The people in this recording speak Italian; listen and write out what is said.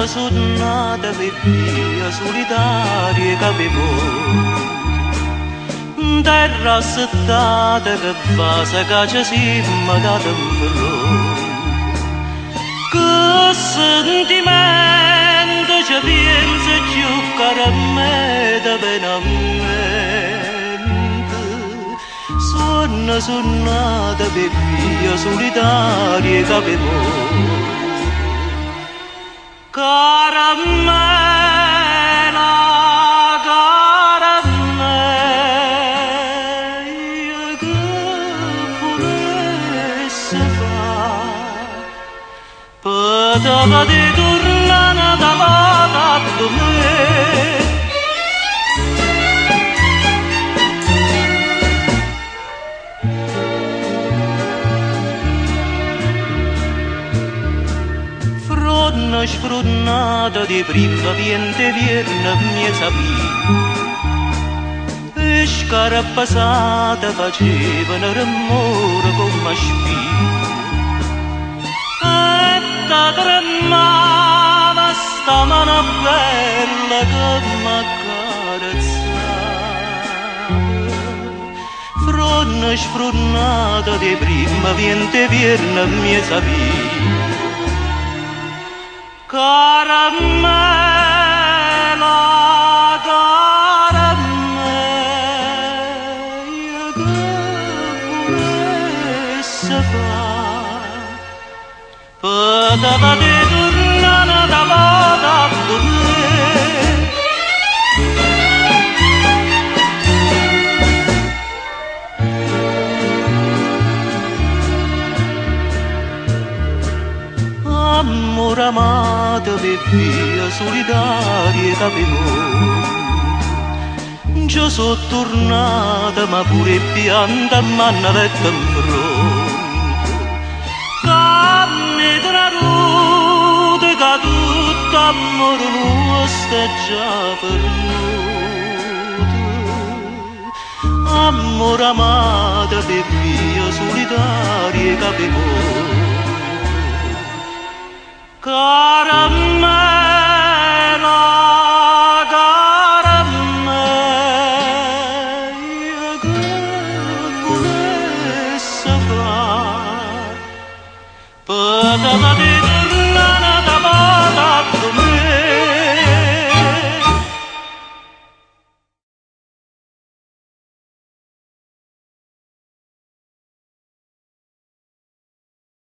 sonnata per via solitaria che avevo, terra assettata che fa se caccia simma da temperò. Che sentimento ci pensa più caro a me da benamente, sonnata per via solitaria che avevo. Caramella, caramella, che volesse fare, poteva di tornare da me. Una sfronnata di primavera viene mi sapì, e scarappassata facevano rumore come spie, e da tremava sta mano bella che m'accarezzava. Una sfronnata di primavera viene mi sapì, caramella, caramella, che volesse fare, poteva di tornare da me. Amore amato per via solitaria che avevo, già sono tornata ma pure pianta m'hanno letto in fronte, che traduta che tutto amore nostro è già perduto. Amore amato per via solitaria che avevo, caramella.